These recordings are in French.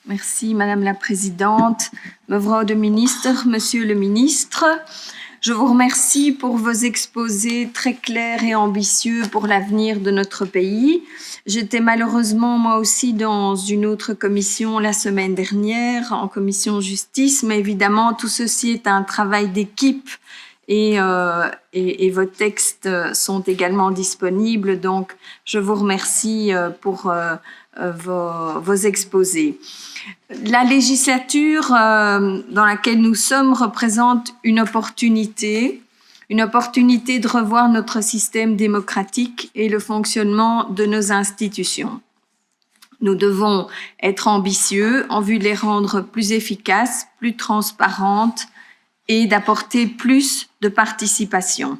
Merci Madame la Présidente, mevrouw de minister, Monsieur le ministre. Je vous remercie pour vos exposés très clairs et ambitieux pour l'avenir de notre pays. J'étais malheureusement moi aussi dans une autre commission la semaine dernière, en commission justice, mais évidemment tout ceci est un travail d'équipe et vos textes sont également disponibles, donc je vous remercie pour vos exposés. La législature dans laquelle nous sommes représente une opportunité de revoir notre système démocratique et le fonctionnement de nos institutions. Nous devons être ambitieux en vue de les rendre plus efficaces, plus transparentes et d'apporter plus de participation.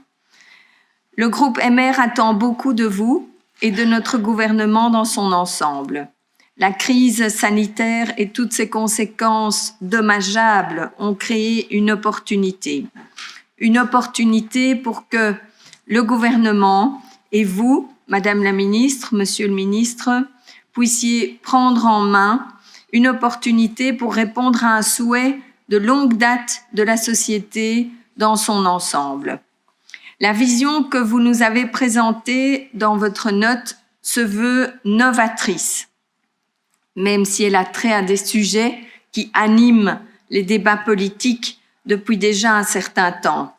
Le groupe MR attend beaucoup de vous et de notre gouvernement dans son ensemble. La crise sanitaire et toutes ses conséquences dommageables ont créé une opportunité pour que le gouvernement et vous, Madame la Ministre, Monsieur le Ministre, puissiez prendre en main une opportunité pour répondre à un souhait de longue date de la société dans son ensemble. La vision que vous nous avez présentée dans votre note se veut novatrice, même si elle a trait à des sujets qui animent les débats politiques depuis déjà un certain temps.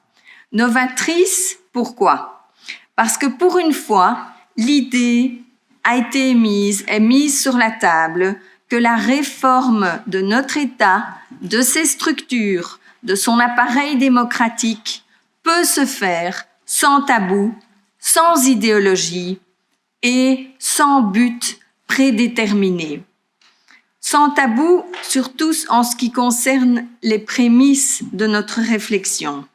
Novatrice, pourquoi? Parce que pour une fois, l'idée est mise sur la table que la réforme de notre État, de ses structures, de son appareil démocratique peut se faire sans tabou, sans idéologie et sans but prédéterminé. Sans tabou, surtout en ce qui concerne les prémices de notre réflexion.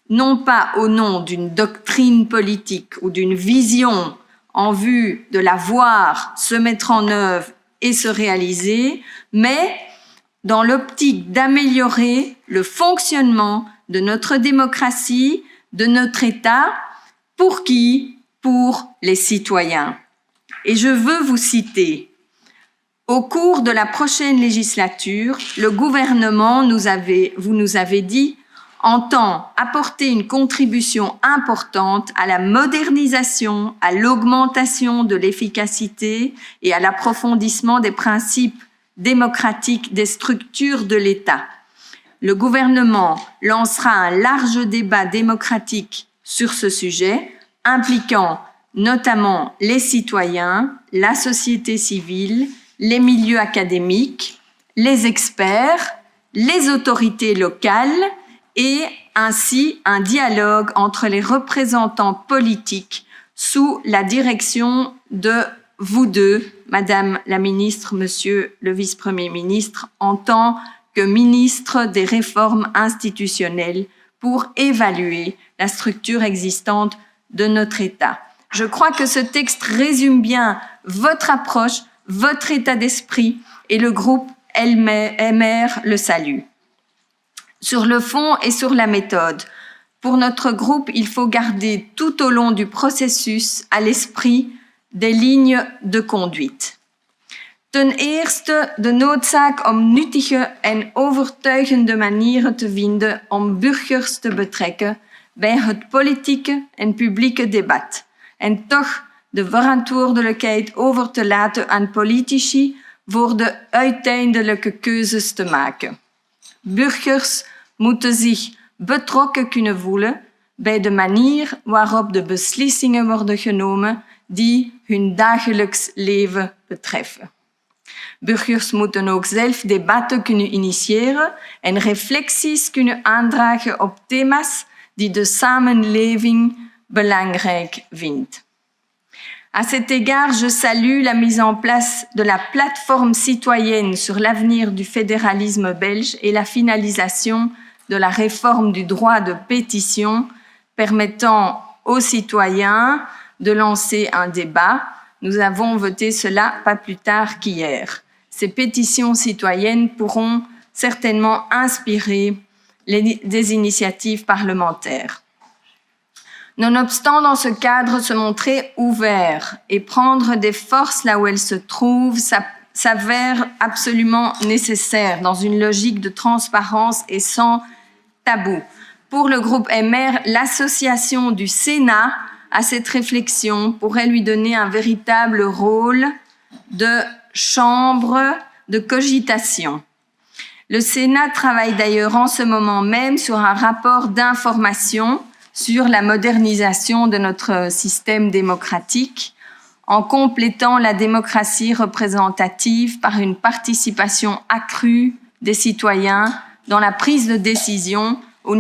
Non pas au nom d'une doctrine politique ou d'une vision en vue de la voir se mettre en œuvre et se réaliser, mais dans l'optique d'améliorer le fonctionnement de notre démocratie, de notre État, pour qui? Pour les citoyens. Et je veux vous citer. Au cours de la prochaine législature, le gouvernement, vous nous avez dit, entend apporter une contribution importante à la modernisation, à l'augmentation de l'efficacité et à l'approfondissement des principes démocratiques des structures de l'État. Le gouvernement lancera un large débat démocratique sur ce sujet, impliquant notamment les citoyens, la société civile, les milieux académiques, les experts, les autorités locales et ainsi un dialogue entre les représentants politiques sous la direction de vous deux, Madame la Ministre, Monsieur le Vice-Premier ministre, en tant que ministre des réformes institutionnelles pour évaluer la structure existante de notre État. Je crois que ce texte résume bien votre approche, votre état d'esprit et le groupe MR le salue. Sur le fond et sur la méthode, pour notre groupe, il faut garder tout au long du processus à l'esprit des lignes de conduite. Ten eerste de noodzaak om nuttige en overtuigende manieren te vinden om burgers te betrekken bij het politieke en publieke debat en toch de verantwoordelijkheid over te laten aan politici voor de uiteindelijke keuzes te maken. Burgers moeten zich betrokken kunnen voelen bij de manier waarop de beslissingen worden genomen die hun dagelijks leven betreffen. Burgers moeten ook zelf debatten kunnen initiëren en reflecties kunnen aandragen op thema's die de samenleving belangrijk vindt. À cet égard, je salue la mise en place de la plateforme citoyenne sur l'avenir du fédéralisme belge et la finalisation de la réforme du droit de pétition permettant aux citoyens de lancer un débat. Nous avons voté cela pas plus tard qu'hier. Ces pétitions citoyennes pourront certainement inspirer des initiatives parlementaires. Nonobstant, dans ce cadre, se montrer ouvert et prendre des forces là où elles se trouvent s'avère absolument nécessaire dans une logique de transparence et sans tabou. Pour le groupe MR, l'association du Sénat à cette réflexion pourrait lui donner un véritable rôle de chambre de cogitation. Le Sénat travaille d'ailleurs en ce moment même sur un rapport d'information sur la modernisation de notre système démocratique, en complétant la démocratie représentative par une participation accrue des citoyens dans la prise de décision aux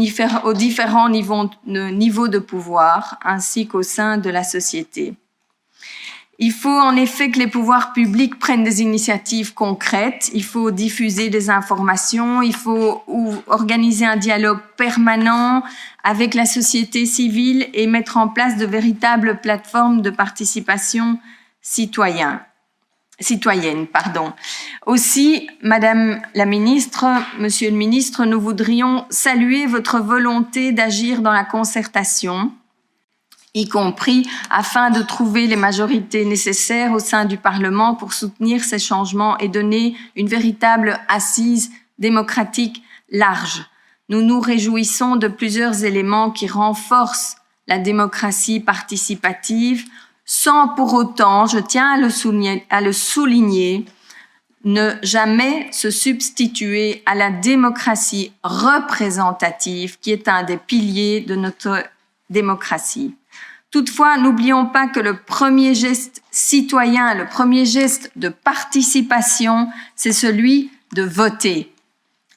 différents niveaux de pouvoir, ainsi qu'au sein de la société. Il faut en effet que les pouvoirs publics prennent des initiatives concrètes, il faut diffuser des informations, il faut organiser un dialogue permanent avec la société civile et mettre en place de véritables plateformes de participation citoyenne. Aussi, Madame la Ministre, Monsieur le Ministre, nous voudrions saluer votre volonté d'agir dans la concertation, y compris afin de trouver les majorités nécessaires au sein du Parlement pour soutenir ces changements et donner une véritable assise démocratique large. Nous nous réjouissons de plusieurs éléments qui renforcent la démocratie participative, sans pour autant, je tiens à le souligner, ne jamais se substituer à la démocratie représentative qui est un des piliers de notre démocratie. Toutefois, n'oublions pas que le premier geste citoyen, le premier geste de participation, c'est celui de voter.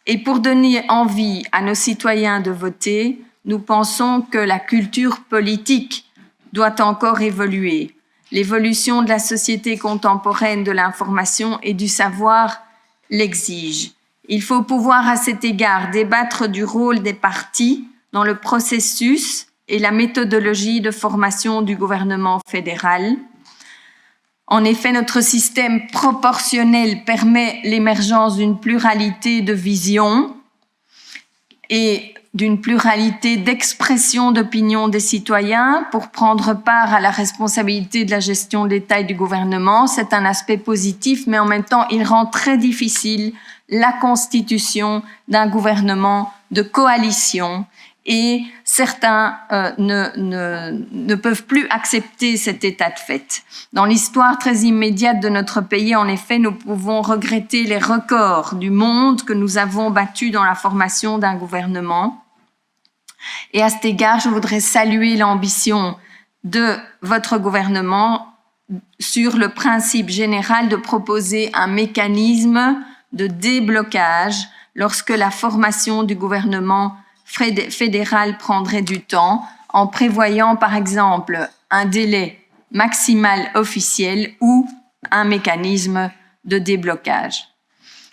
Et pour donner envie à nos citoyens de voter, nous pensons que la culture politique doit encore évoluer. L'évolution de la société contemporaine de l'information et du savoir l'exige. Il faut pouvoir à cet égard débattre du rôle des partis dans le processus et la méthodologie de formation du gouvernement fédéral. En effet, notre système proportionnel permet l'émergence d'une pluralité de visions et d'une pluralité d'expressions d'opinion des citoyens pour prendre part à la responsabilité de la gestion de l'État et du gouvernement. C'est un aspect positif, mais en même temps, il rend très difficile la constitution d'un gouvernement de coalition. Et certains ne peuvent plus accepter cet état de fait. Dans l'histoire très immédiate de notre pays, en effet, nous pouvons regretter les records du monde que nous avons battus dans la formation d'un gouvernement. Et à cet égard, je voudrais saluer l'ambition de votre gouvernement sur le principe général de proposer un mécanisme de déblocage lorsque la formation du gouvernement fédéral prendrait du temps, en prévoyant par exemple un délai maximal officiel ou un mécanisme de déblocage.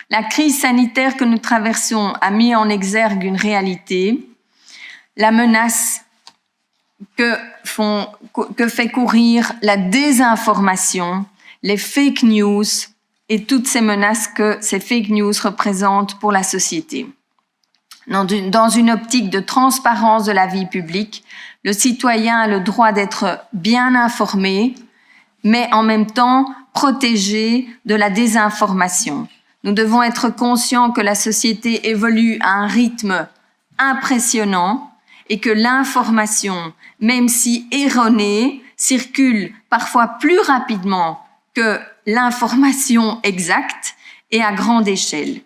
La crise sanitaire que nous traversons a mis en exergue une réalité, la menace que fait courir la désinformation, les fake news et toutes ces menaces que ces fake news représentent pour la société. Dans une optique de transparence de la vie publique, le citoyen a le droit d'être bien informé, mais en même temps protégé de la désinformation. Nous devons être conscients que la société évolue à un rythme impressionnant et que l'information, même si erronée, circule parfois plus rapidement que l'information exacte et à grande échelle.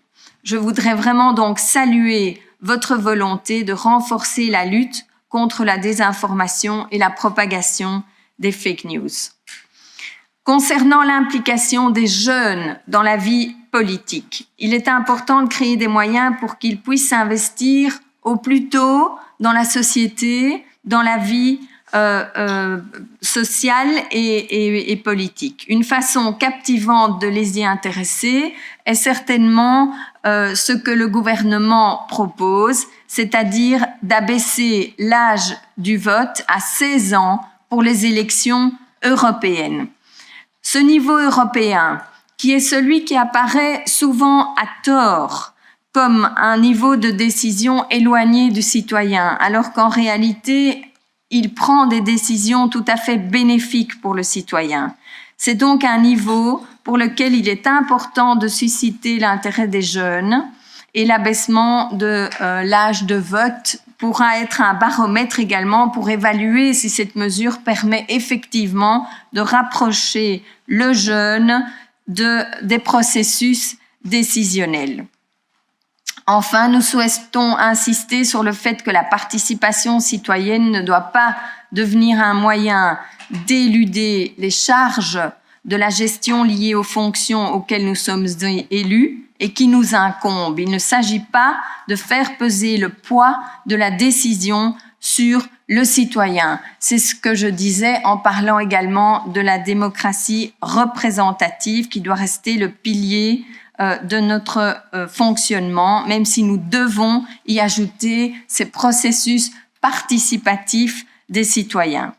Je voudrais vraiment donc saluer votre volonté de renforcer la lutte contre la désinformation et la propagation des fake news. Concernant l'implication des jeunes dans la vie politique, il est important de créer des moyens pour qu'ils puissent s'investir au plus tôt dans la société, dans la vie sociale et politique. Une façon captivante de les y intéresser est certainement ce que le gouvernement propose, c'est-à-dire d'abaisser l'âge du vote à 16 ans pour les élections européennes. Ce niveau européen, qui est celui qui apparaît souvent à tort comme un niveau de décision éloigné du citoyen, alors qu'en réalité, il prend des décisions tout à fait bénéfiques pour le citoyen. C'est donc un niveau pour lequel il est important de susciter l'intérêt des jeunes et l'abaissement de l'âge de vote pourra être un baromètre également pour évaluer si cette mesure permet effectivement de rapprocher le jeune des processus décisionnels. Enfin, nous souhaitons insister sur le fait que la participation citoyenne ne doit pas devenir un moyen d'éluder les charges de la gestion liée aux fonctions auxquelles nous sommes élus et qui nous incombent. Il ne s'agit pas de faire peser le poids de la décision sur le citoyen. C'est ce que je disais en parlant également de la démocratie représentative qui doit rester le pilier de notre fonctionnement, même si nous devons y ajouter ces processus participatifs des citoyens.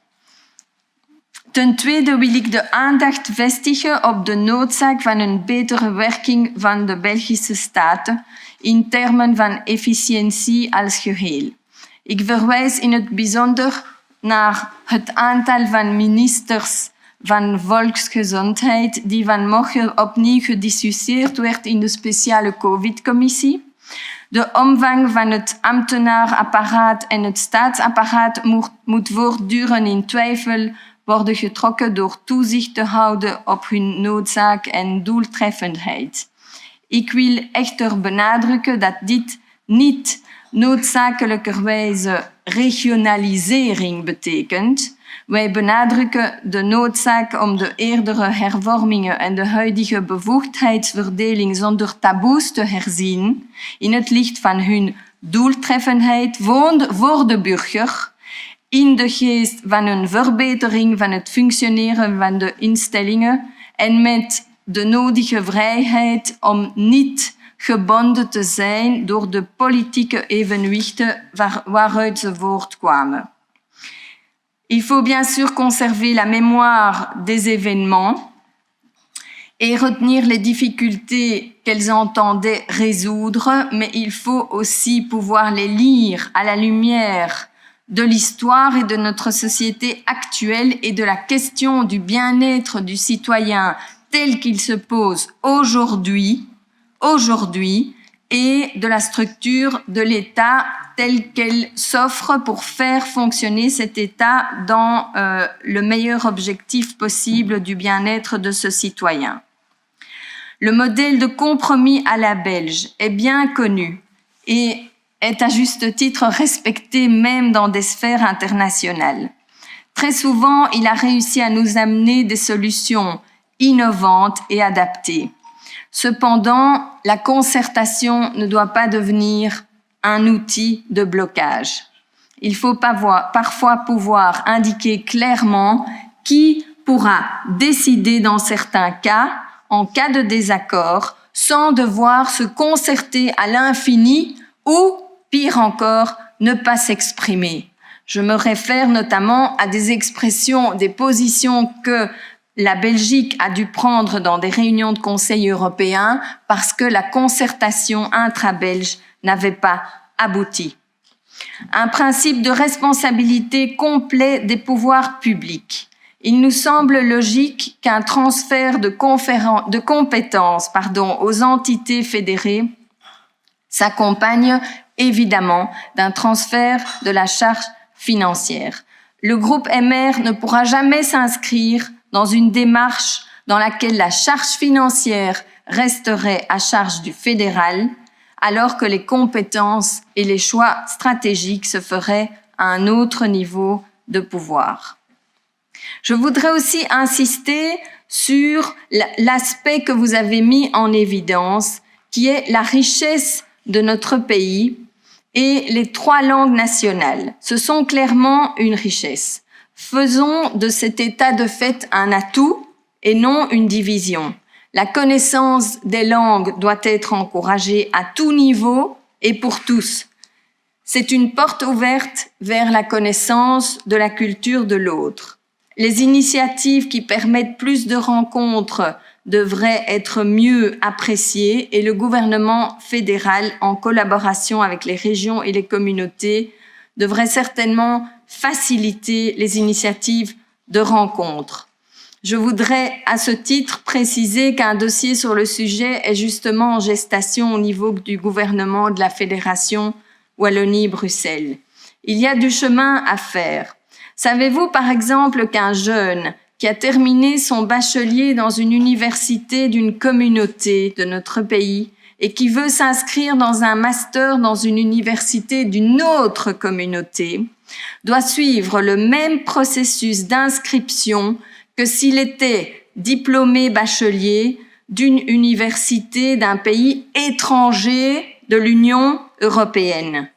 Ten tweede wil ik de aandacht vestigen op de noodzaak van een betere werking van de Belgische Staten in termen van efficiëntie als geheel. Ik verwijs in het bijzonder naar het aantal van ministers van volksgezondheid die vanmorgen opnieuw gediscussieerd werd in de speciale COVID-commissie. De omvang van het ambtenaarapparaat en het staatsapparaat moet voortdurend in twijfel worden getrokken door toezicht te houden op hun noodzaak en doeltreffendheid. Ik wil echter benadrukken dat dit niet noodzakelijkerwijze regionalisering betekent. Wij benadrukken de noodzaak om de eerdere hervormingen en de huidige bevoegdheidsverdeling zonder taboes te herzien in het licht van hun doeltreffendheid voor de burger, in de geest van een verbetering van het functioneren van de instellingen en met de nodige vrijheid om niet gebonden te zijn door de politieke evenwichten waaruit ze voortkwamen. Il faut bien sûr conserver la mémoire des événements et retenir les difficultés qu'elles entendaient résoudre, mais il faut aussi pouvoir les lire à la lumière de l'histoire et de notre société actuelle et de la question du bien-être du citoyen tel qu'il se pose aujourd'hui, et de la structure de l'État telle qu'elle s'offre pour faire fonctionner cet État dans le meilleur objectif possible du bien-être de ce citoyen. Le modèle de compromis à la belge est bien connu et est à juste titre respecté même dans des sphères internationales. Très souvent, il a réussi à nous amener des solutions innovantes et adaptées. Cependant, la concertation ne doit pas devenir un outil de blocage. Il faut parfois pouvoir indiquer clairement qui pourra décider dans certains cas, en cas de désaccord, sans devoir se concerter à l'infini ou, pire encore, ne pas s'exprimer. Je me réfère notamment à des expressions, des positions que la Belgique a dû prendre dans des réunions de Conseil européen parce que la concertation intra-belge n'avait pas abouti. Un principe de responsabilité complet des pouvoirs publics. Il nous semble logique qu'un transfert de compétences aux entités fédérées s'accompagne évidemment d'un transfert de la charge financière. Le groupe MR ne pourra jamais s'inscrire dans une démarche dans laquelle la charge financière resterait à charge du fédéral, alors que les compétences et les choix stratégiques se feraient à un autre niveau de pouvoir. Je voudrais aussi insister sur l'aspect que vous avez mis en évidence, qui est la richesse de notre pays et les 3 langues nationales. Ce sont clairement une richesse. Faisons de cet état de fait un atout et non une division. La connaissance des langues doit être encouragée à tout niveau et pour tous. C'est une porte ouverte vers la connaissance de la culture de l'autre. Les initiatives qui permettent plus de rencontres devraient être mieux appréciées et le gouvernement fédéral, en collaboration avec les régions et les communautés, devrait certainement faciliter les initiatives de rencontres. Je voudrais à ce titre préciser qu'un dossier sur le sujet est justement en gestation au niveau du gouvernement de la Fédération Wallonie-Bruxelles. Il y a du chemin à faire. Savez-vous par exemple qu'un jeune qui a terminé son bachelier dans une université d'une communauté de notre pays et qui veut s'inscrire dans un master dans une université d'une autre communauté doit suivre le même processus d'inscription que s'il était diplômé bachelier d'une université d'un pays étranger de l'Union européenne.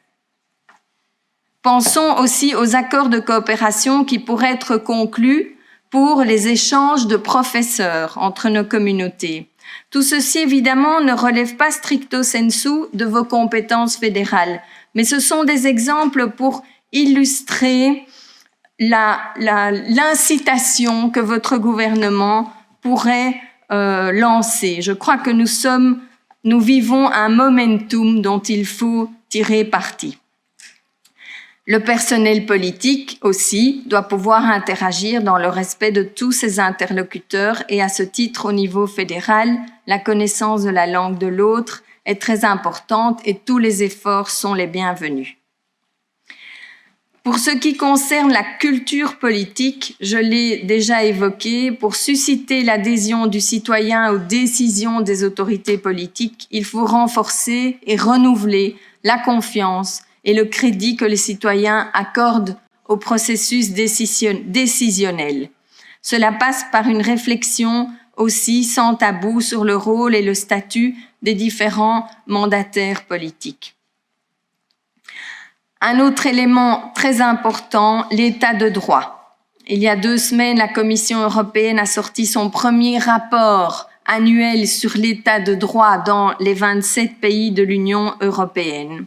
Pensons aussi aux accords de coopération qui pourraient être conclus pour les échanges de professeurs entre nos communautés. Tout ceci, évidemment, ne relève pas stricto sensu de vos compétences fédérales, mais ce sont des exemples pour illustrer l'incitation que votre gouvernement pourrait lancer. Je crois que nous vivons un momentum dont il faut tirer parti. Le personnel politique aussi doit pouvoir interagir dans le respect de tous ses interlocuteurs et à ce titre, au niveau fédéral, la connaissance de la langue de l'autre est très importante et tous les efforts sont les bienvenus. Pour ce qui concerne la culture politique, je l'ai déjà évoqué, pour susciter l'adhésion du citoyen aux décisions des autorités politiques, il faut renforcer et renouveler la confiance et le crédit que les citoyens accordent au processus décisionnel. Cela passe par une réflexion aussi sans tabou sur le rôle et le statut des différents mandataires politiques. Un autre élément très important, l'état de droit. Il y a 2 semaines, la Commission européenne a sorti son premier rapport annuel sur l'état de droit dans les 27 pays de l'Union européenne.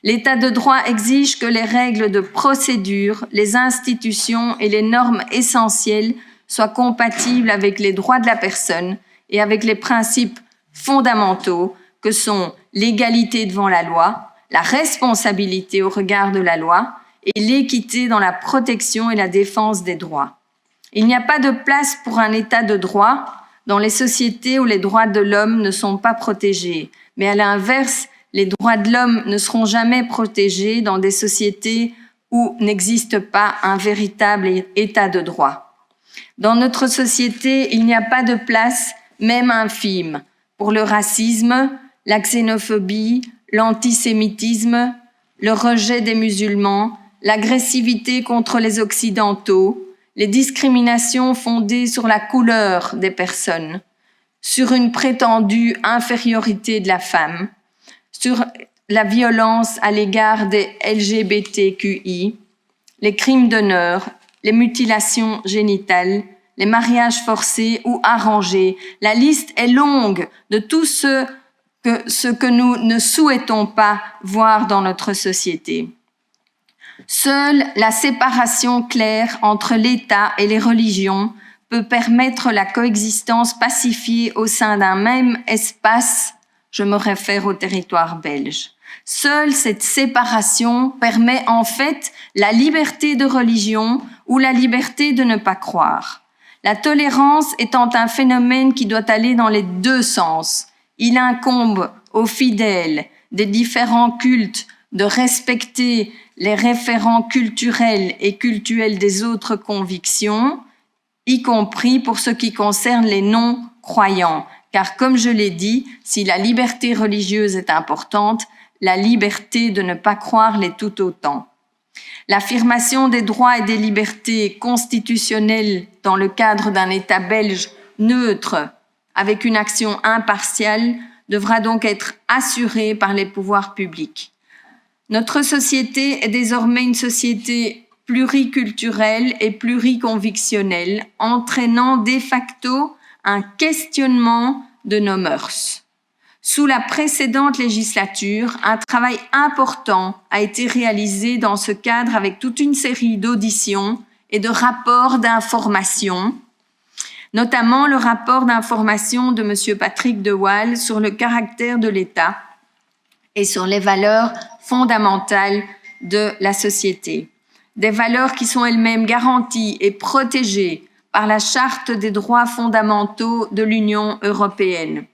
L'état de droit exige que les règles de procédure, les institutions et les normes essentielles soient compatibles avec les droits de la personne et avec les principes fondamentaux que sont l'égalité devant la loi, la responsabilité au regard de la loi et l'équité dans la protection et la défense des droits. Il n'y a pas de place pour un état de droit dans les sociétés où les droits de l'homme ne sont pas protégés, mais à l'inverse, les droits de l'homme ne seront jamais protégés dans des sociétés où n'existe pas un véritable état de droit. Dans notre société, il n'y a pas de place, même infime, pour le racisme, la xénophobie, l'antisémitisme, le rejet des musulmans, l'agressivité contre les Occidentaux, les discriminations fondées sur la couleur des personnes, sur une prétendue infériorité de la femme, sur la violence à l'égard des LGBTQI, les crimes d'honneur, les mutilations génitales, les mariages forcés ou arrangés. La liste est longue de tout ce que nous ne souhaitons pas voir dans notre société. Seule la séparation claire entre l'État et les religions peut permettre la coexistence pacifiée au sein d'un même espace. Je me réfère au territoire belge. Seule cette séparation permet en fait la liberté de religion ou la liberté de ne pas croire. La tolérance étant un phénomène qui doit aller dans les 2 sens. Il incombe aux fidèles des différents cultes de respecter les référents culturels et cultuels des autres convictions, y compris pour ce qui concerne les non-croyants. Car comme je l'ai dit, si la liberté religieuse est importante, la liberté de ne pas croire l'est tout autant. L'affirmation des droits et des libertés constitutionnelles dans le cadre d'un État belge neutre, avec une action impartiale, devra donc être assurée par les pouvoirs publics. Notre société est désormais une société pluriculturelle et pluriconvictionnelle, entraînant de facto un questionnement de nos mœurs. Sous la précédente législature, un travail important a été réalisé dans ce cadre avec toute une série d'auditions et de rapports d'information, notamment le rapport d'information de M. Patrick de Waal sur le caractère de l'État et sur les valeurs fondamentales de la société. Des valeurs qui sont elles-mêmes garanties et protégées par la Charte des droits fondamentaux de l'Union européenne.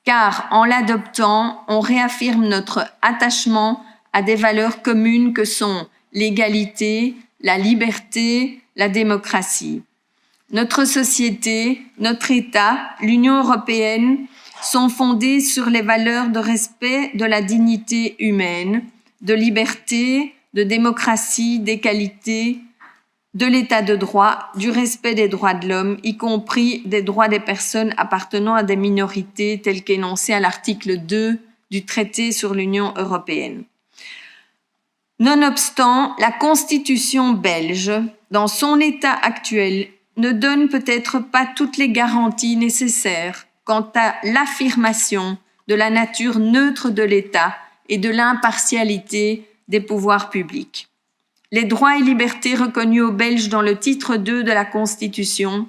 Car en l'adoptant, on réaffirme notre attachement à des valeurs communes que sont l'égalité, la liberté, la démocratie. Notre société, notre État, l'Union européenne sont fondés sur les valeurs de respect de la dignité humaine, de liberté, de démocratie, d'égalité, de l'état de droit, du respect des droits de l'homme, y compris des droits des personnes appartenant à des minorités tels qu'énoncés à l'article 2 du traité sur l'Union européenne. Nonobstant, la Constitution belge, dans son état actuel, ne donne peut-être pas toutes les garanties nécessaires quant à l'affirmation de la nature neutre de l'État et de l'impartialité des pouvoirs publics. Les droits et libertés reconnus aux Belges dans le titre 2 de la Constitution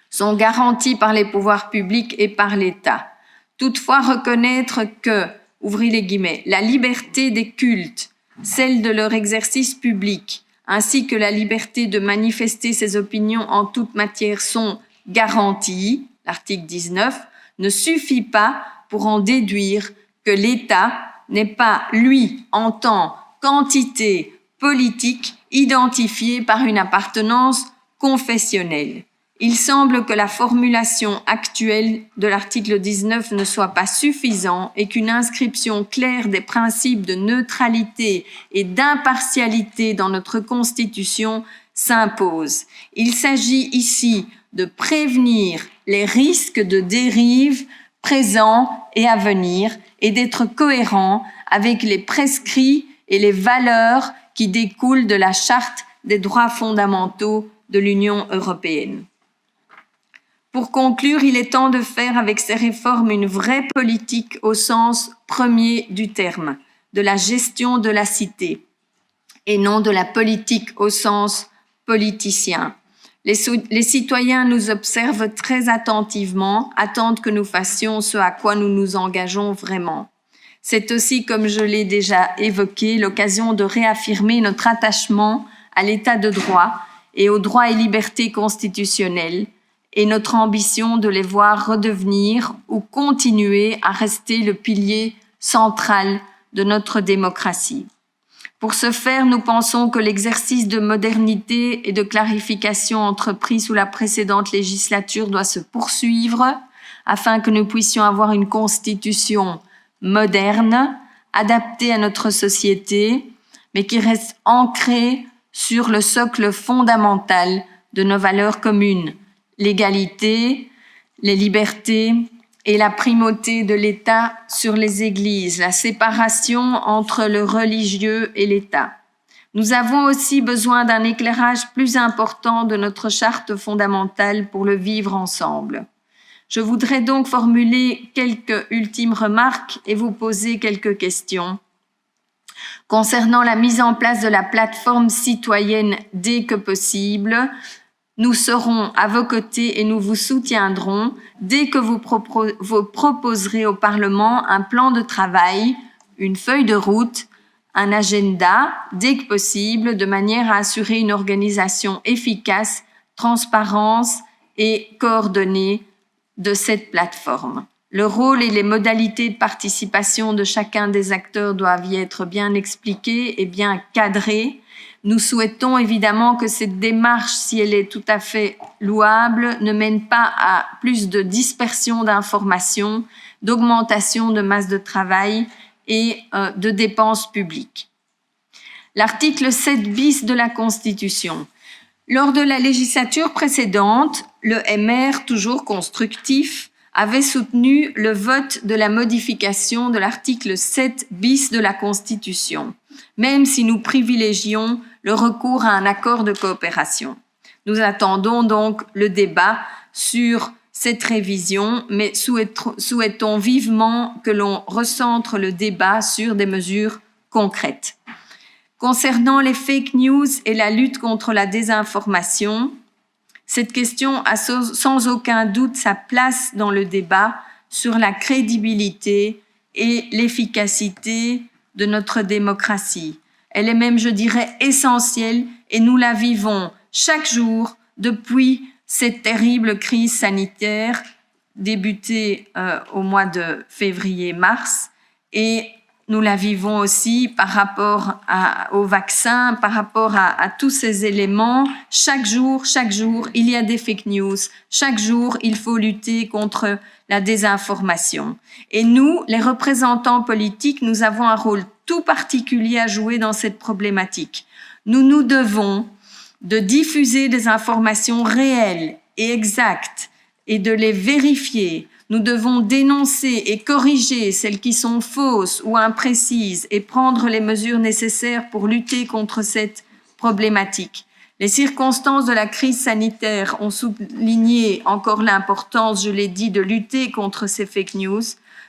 sont garantis par les pouvoirs publics et par l'État. Toutefois, reconnaître que, ouvrez les guillemets, la liberté des cultes, celle de leur exercice public, ainsi que la liberté de manifester ses opinions en toute matière sont garanties, l'article 19, ne suffit pas pour en déduire que l'État n'est pas, lui, en tant qu'entité politique identifiée par une appartenance confessionnelle. Il semble que la formulation actuelle de l'article 19 ne soit pas suffisante et qu'une inscription claire des principes de neutralité et d'impartialité dans notre Constitution s'impose. Il s'agit ici de prévenir les risques de dérive présents et à venir et d'être cohérent avec les prescrits et les valeurs qui découlent de la Charte des droits fondamentaux de l'Union européenne. Pour conclure, il est temps de faire avec ces réformes une vraie politique au sens premier du terme, de la gestion de la cité, et non de la politique au sens politicien. Les citoyens nous observent très attentivement, attendent que nous fassions ce à quoi nous nous engageons vraiment. C'est aussi, comme je l'ai déjà évoqué, l'occasion de réaffirmer notre attachement à l'état de droit et aux droits et libertés constitutionnels, et notre ambition de les voir redevenir ou continuer à rester le pilier central de notre démocratie. Pour ce faire, nous pensons que l'exercice de modernité et de clarification entrepris sous la précédente législature doit se poursuivre afin que nous puissions avoir une constitution moderne, adaptée à notre société, mais qui reste ancrée sur le socle fondamental de nos valeurs communes, l'égalité, les libertés et la primauté de l'État sur les églises, la séparation entre le religieux et l'État. Nous avons aussi besoin d'un éclairage plus important de notre charte fondamentale pour le vivre ensemble. Je voudrais donc formuler quelques ultimes remarques et vous poser quelques questions. Concernant la mise en place de la plateforme citoyenne dès que possible, nous serons à vos côtés et nous vous soutiendrons dès que vous proposerez au Parlement un plan de travail, une feuille de route, un agenda, dès que possible, de manière à assurer une organisation efficace, transparence et coordonnée de cette plateforme. Le rôle et les modalités de participation de chacun des acteurs doivent y être bien expliqués et bien cadrés. Nous souhaitons évidemment que cette démarche, si elle est tout à fait louable, ne mène pas à plus de dispersion d'informations, d'augmentation de masse de travail et de dépenses publiques. L'article 7 bis de la Constitution. Lors de la législature précédente, le MR, toujours constructif, avait soutenu le vote de la modification de l'article 7 bis de la Constitution, même si nous privilégions le recours à un accord de coopération. Nous attendons donc le débat sur cette révision, mais souhaitons vivement que l'on recentre le débat sur des mesures concrètes. Concernant les fake news et la lutte contre la désinformation, cette question a sans aucun doute sa place dans le débat sur la crédibilité et l'efficacité de notre démocratie. Elle est même, je dirais, essentielle et nous la vivons chaque jour depuis cette terrible crise sanitaire débutée au mois de février-mars, et nous la vivons aussi par rapport au vaccin, par rapport à tous ces éléments. Chaque jour, il y a des fake news. Chaque jour, il faut lutter contre la désinformation. Et nous, les représentants politiques, nous avons un rôle tout particulier à jouer dans cette problématique. Nous nous devons de diffuser des informations réelles et exactes et de les vérifier. Nous devons dénoncer et corriger celles qui sont fausses ou imprécises et prendre les mesures nécessaires pour lutter contre cette problématique. Les circonstances de la crise sanitaire ont souligné encore l'importance, je l'ai dit, de lutter contre ces fake news.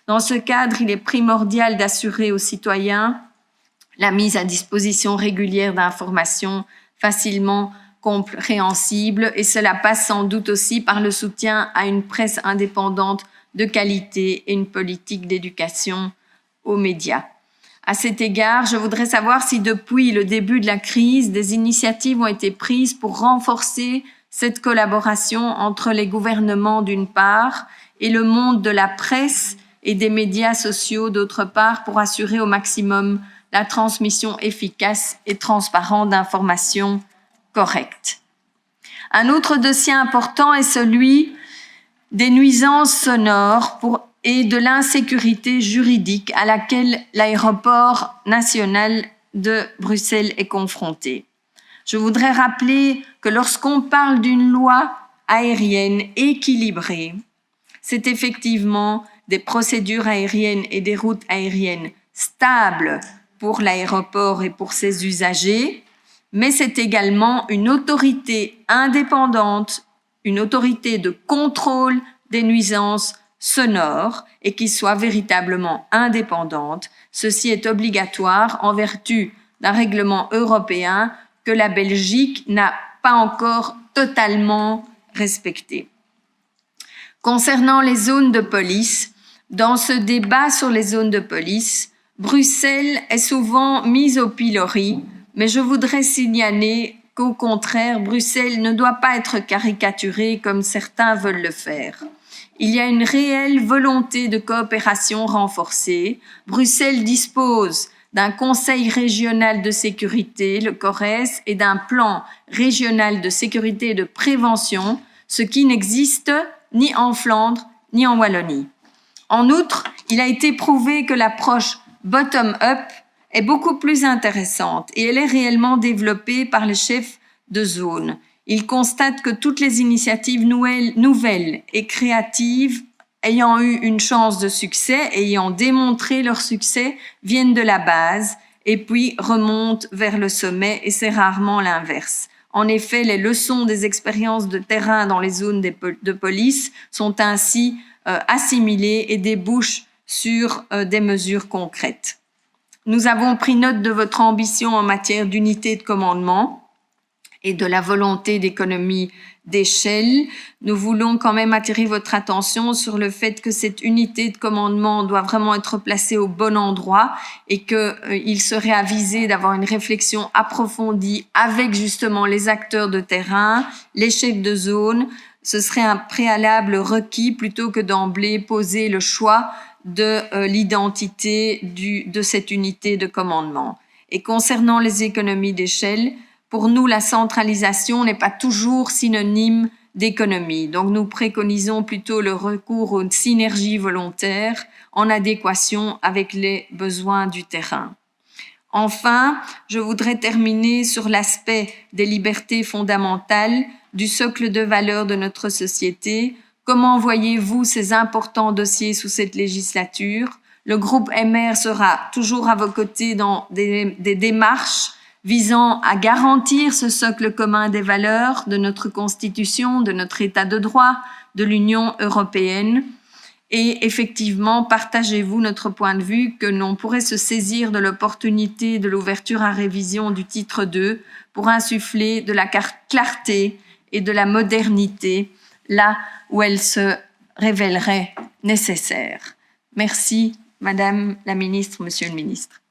Dans ce cadre, il est primordial d'assurer aux citoyens la mise à disposition régulière d'informations facilement compréhensibles, et cela passe sans doute aussi par le soutien à une presse indépendante de qualité et une politique d'éducation aux médias. À cet égard, je voudrais savoir si depuis le début de la crise, des initiatives ont été prises pour renforcer cette collaboration entre les gouvernements d'une part et le monde de la presse et des médias sociaux d'autre part, pour assurer au maximum la transmission efficace et transparente d'informations correctes. Un autre dossier important est celui des nuisances sonores et de l'insécurité juridique à laquelle l'aéroport national de Bruxelles est confronté. Je voudrais rappeler que lorsqu'on parle d'une loi aérienne équilibrée, c'est effectivement des procédures aériennes et des routes aériennes stables pour l'aéroport et pour ses usagers, mais c'est également une autorité indépendante, une autorité de contrôle des nuisances sonores et qui soit véritablement indépendante. Ceci est obligatoire en vertu d'un règlement européen que la Belgique n'a pas encore totalement respecté. Concernant les zones de police, dans ce débat sur les zones de police, Bruxelles est souvent mise au pilori, mais je voudrais signaler qu'au contraire, Bruxelles ne doit pas être caricaturée comme certains veulent le faire. Il y a une réelle volonté de coopération renforcée. Bruxelles dispose d'un conseil régional de sécurité, le CORES, et d'un plan régional de sécurité et de prévention, ce qui n'existe ni en Flandre ni en Wallonie. En outre, il a été prouvé que l'approche bottom-up est beaucoup plus intéressante et elle est réellement développée par les chefs de zone. Ils constatent que toutes les initiatives nouvelles et créatives ayant eu une chance de succès, ayant démontré leur succès, viennent de la base et puis remontent vers le sommet, et c'est rarement l'inverse. En effet, les leçons des expériences de terrain dans les zones de police sont ainsi assimilées et débouchent sur des mesures concrètes. Nous avons pris note de votre ambition en matière d'unité de commandement et de la volonté d'économie d'échelle. Nous voulons quand même attirer votre attention sur le fait que cette unité de commandement doit vraiment être placée au bon endroit et qu'il serait avisé d'avoir une réflexion approfondie avec justement les acteurs de terrain, les chefs de zone. Ce serait un préalable requis plutôt que d'emblée poser le choix de l'identité de cette unité de commandement. Et concernant les économies d'échelle, pour nous, la centralisation n'est pas toujours synonyme d'économie. Donc, nous préconisons plutôt le recours aux synergies volontaires en adéquation avec les besoins du terrain. Enfin, je voudrais terminer sur l'aspect des libertés fondamentales, du socle de valeurs de notre société. Comment voyez-vous ces importants dossiers sous cette législature? Le groupe MR sera toujours à vos côtés dans des démarches visant à garantir ce socle commun des valeurs de notre Constitution, de notre État de droit, de l'Union européenne. Et effectivement, partagez-vous notre point de vue que l'on pourrait se saisir de l'opportunité de l'ouverture à révision du titre 2 pour insuffler de la clarté et de la modernité là où elle se révélerait nécessaire. Merci, Madame la Ministre, Monsieur le Ministre.